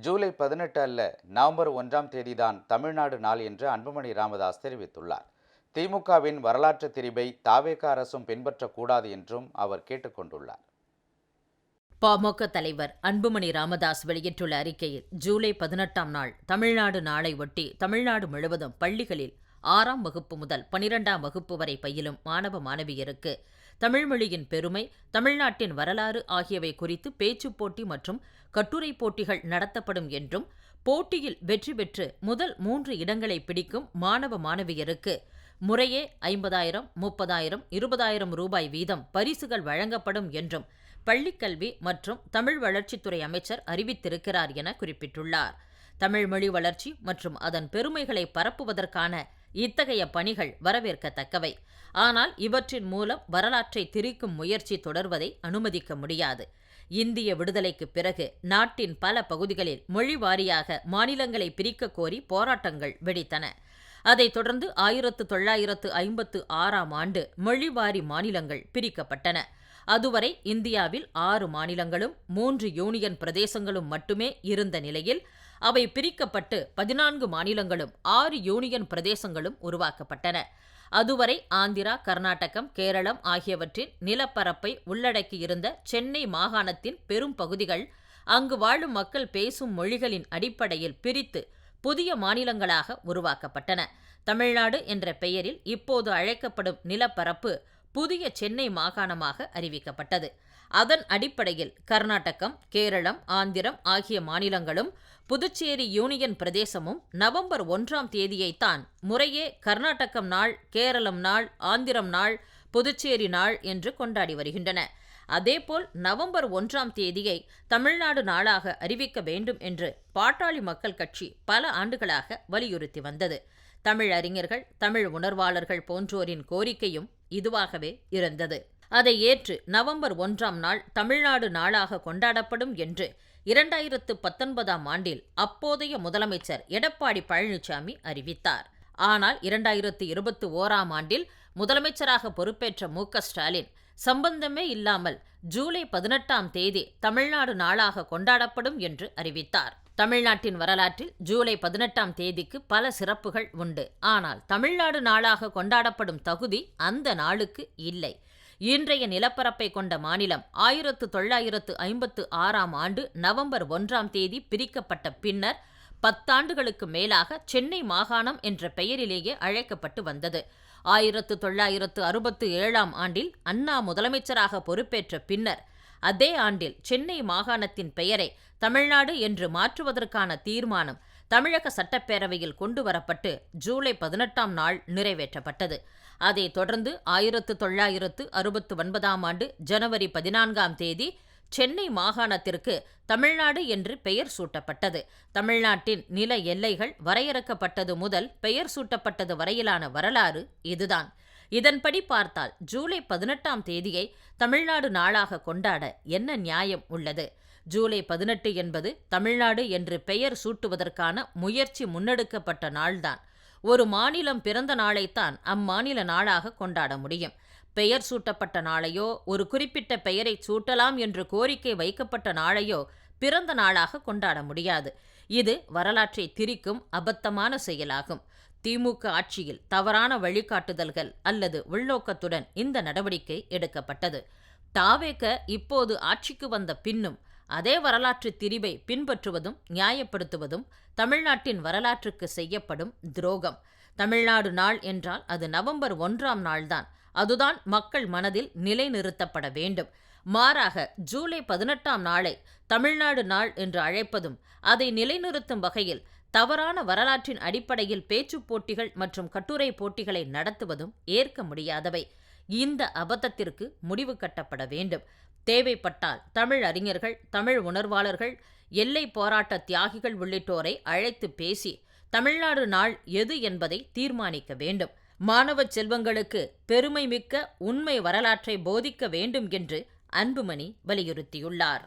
ஜூலை 18 அல்ல, நவம்பர் 1ஆம் தேதிதான் தமிழ்நாடு நாள் என்று அன்புமணி ராமதாஸ் தெரிவித்துள்ளார். திமுகவின் வரலாற்று திரிபை தாவேக அரசும் பின்பற்றக்கூடாது என்றும் அவர் கேட்டுக்கொண்டுள்ளார். பாமக தலைவர் அன்புமணி ராமதாஸ் வெளியிட்டுள்ள அறிக்கையில், ஜூலை 18ஆம் நாள் தமிழ்நாடு நாளை ஒட்டி தமிழ்நாடு முழுவதும் பள்ளிகளில் 6ஆம் வகுப்பு முதல் 12ஆம் வகுப்பு வரை பயிலும் மாணவ மாணவியருக்கு தமிழ்மொழியின் பெருமை, தமிழ்நாட்டின் வரலாறு ஆகியவை குறித்து பேச்சுப் போட்டி மற்றும் கட்டுரை போட்டிகள் நடத்தப்படும் என்றும், போட்டியில் வெற்றி பெற்று முதல் 3 இடங்களை பிடிக்கும் மாணவ மாணவியருக்கு முறையே 50,000, 30,000, 20,000 ரூபாய் வீதம் பரிசுகள் வழங்கப்படும் என்றும் பள்ளிக்கல்வி மற்றும் தமிழ் வளர்ச்சித்துறை அமைச்சர் அறிவித்திருக்கிறார் என குறிப்பிட்டுள்ளார். தமிழ் மொழி வளர்ச்சி மற்றும் அதன் பெருமைகளை பரப்புவதற்கான இத்தகைய பணிகள் வரவேற்கத்தக்கவை. ஆனால் இவற்றின் மூலம் வரலாற்றை திரிக்கும் முயற்சி தொடர்வதை அனுமதிக்க முடியாது. இந்திய விடுதலைக்கு பிறகு நாட்டின் பல பகுதிகளில் மொழி வாரியாக மாநிலங்களை பிரிக்க கோரி போராட்டங்கள் வெடித்தன. அதைத் தொடர்ந்து 1956ஆம் ஆண்டு மொழிவாரி மாநிலங்கள் பிரிக்கப்பட்டன. அதுவரை இந்தியாவில் 6 மாநிலங்களும் 3 யூனியன் பிரதேசங்களும் மட்டுமே இருந்த நிலையில் அவை பிரிக்கப்பட்டு 14 மாநிலங்களும் 6 யூனியன் பிரதேசங்களும் உருவாக்கப்பட்டன. அதுவரை ஆந்திரா, கர்நாடகம், கேரளம் ஆகியவற்றின் நிலப்பரப்பை உள்ளடக்கியிருந்த சென்னை மாகாணத்தின் பெரும் பகுதிகள் அங்கு வாழும் மக்கள் பேசும் மொழிகளின் அடிப்படையில் பிரித்து புதிய மாநிலங்களாக உருவாக்கப்பட்டன. தமிழ்நாடு என்ற பெயரில் இப்போது அழைக்கப்படும் நிலப்பரப்பு புதிய சென்னை மாகாணமாக அறிவிக்கப்பட்டது. அதன் அடிப்படையில் கர்நாடகம், கேரளம், ஆந்திரம் ஆகிய மாநிலங்களும் புதுச்சேரி யூனியன் பிரதேசமும் நவம்பர் 1ஆம் தேதியைத்தான் முறையே கர்நாடகம் நாள், கேரளம் நாள், ஆந்திரம் நாள், புதுச்சேரி நாள் என்று கொண்டாடி வருகின்றன. அதேபோல் நவம்பர் 1ஆம் தேதியை தமிழ்நாடு நாளாக அறிவிக்க வேண்டும் என்று பாட்டாளி மக்கள் கட்சி பல ஆண்டுகளாக வலியுறுத்தி வந்தது. தமிழ் அறிஞர்கள், தமிழ் உணர்வாளர்கள் போன்றோரின் கோரிக்கையும் இதுவாகவே இருந்தது. அதை ஏற்று நவம்பர் 1ஆம் நாள் தமிழ்நாடு நாளாக கொண்டாடப்படும் என்று 2019ஆம் ஆண்டில் அப்போதைய முதலமைச்சர் எடப்பாடி பழனிசாமி அறிவித்தார். ஆனால் 2021ஆம் ஆண்டில் முதலமைச்சராக பொறுப்பேற்ற மு.க. ஸ்டாலின் சம்பந்தமே இல்லாமல் ஜூலை 18ஆம் தேதி தமிழ்நாடு நாளாக கொண்டாடப்படும் என்று அறிவித்தார். தமிழ்நாட்டின் வரலாற்றில் ஜூலை 18ஆம் தேதிக்கு பல சிறப்புகள் உண்டு. ஆனால் தமிழ்நாடு நாளாக கொண்டாடப்படும் தகுதி அந்த நாளுக்கு இல்லை. இன்றைய நிலப்பரப்பை கொண்ட மாநிலம் 1956ஆம் ஆண்டு நவம்பர் 1ஆம் தேதி பிரிக்கப்பட்ட பின்னர் 10 ஆண்டுகளுக்கு மேலாக சென்னை மாகாணம் என்ற பெயரிலேயே அழைக்கப்பட்டு வந்தது. 1967ஆம் ஆண்டில் அண்ணா முதலமைச்சராக பொறுப்பேற்ற பின்னர் அதே ஆண்டில் சென்னை மாகாணத்தின் பெயரை தமிழ்நாடு என்று மாற்றுவதற்கான தீர்மானம் தமிழக சட்டப்பேரவையில் கொண்டுவரப்பட்டு ஜூலை 18ஆம் நாள் நிறைவேற்றப்பட்டது. அதைத் தொடர்ந்து 1969ஆம் ஆண்டு ஜனவரி 14ஆம் தேதி சென்னை மாகாணத்திற்கு தமிழ்நாடு என்று பெயர் சூட்டப்பட்டது. தமிழ்நாட்டின் நில எல்லைகள் வரையறுக்கப்பட்டது முதல் பெயர் சூட்டப்பட்டது வரையிலான வரலாறு இதுதான். இதன்படி பார்த்தால் ஜூலை 18ஆம் தேதியை தமிழ்நாடு நாளாக கொண்டாட என்ன நியாயம் உள்ளது? ஜூலை 18 என்பது தமிழ்நாடு என்று பெயர் சூட்டுவதற்கான முயற்சி முன்னெடுக்கப்பட்ட நாள்தான். ஒரு மாநிலம் பிறந்த நாளைத்தான் அம்மாநில நாளாக கொண்டாட முடியும். பெயர் சூட்டப்பட்ட நாளையோ, ஒரு குறிப்பிட்ட பெயரை சூட்டலாம் என்று கோரிக்கை வைக்கப்பட்ட நாளையோ பிறந்த நாளாக கொண்டாட முடியாது. இது வரலாற்றை திரிக்கும் அபத்தமான செயலாகும். திமுக ஆட்சியில் தவறான வழிகாட்டுதல்கள் அல்லது உள்நோக்கத்துடன் இந்த நடவடிக்கை எடுக்கப்பட்டது. தாவேக இப்போது ஆட்சிக்கு வந்த பின்னும் அதே வரலாற்று திரிபை பின்பற்றுவதும் நியாயப்படுத்துவதும் தமிழ்நாட்டின் வரலாற்றுக்கு செய்யப்படும் துரோகம். தமிழ்நாடு நாள் என்றால் அது நவம்பர் 1ஆம் நாள்தான். அதுதான் மக்கள் மனதில் நிலைநிறுத்தப்பட வேண்டும். மாறாக ஜூலை 18ஆம் நாளை தமிழ்நாடு நாள் என்று அழைப்பதும் அதை நிலைநிறுத்தும் வகையில் தவறான வரலாற்றின் அடிப்படையில் பேச்சுப் போட்டிகள் மற்றும் கட்டுரை போட்டிகளை நடத்துவதும் ஏற்க முடியாதவை. இந்த அபத்தத்திற்கு முடிவு கட்டப்பட வேண்டும். தேவைப்பட்டால் தமிழ் அறிஞர்கள், தமிழ் உணர்வாளர்கள், எல்லை போராட்ட தியாகிகள் உள்ளிட்டோரை அழைத்து பேசி தமிழ்நாடு நாள் எது என்பதை தீர்மானிக்க வேண்டும். மாணவ செல்வங்களுக்கு பெருமை மிக்க உண்மை வரலாற்றை போதிக்க வேண்டும் என்று அன்புமணி வலியுறுத்தியுள்ளார்.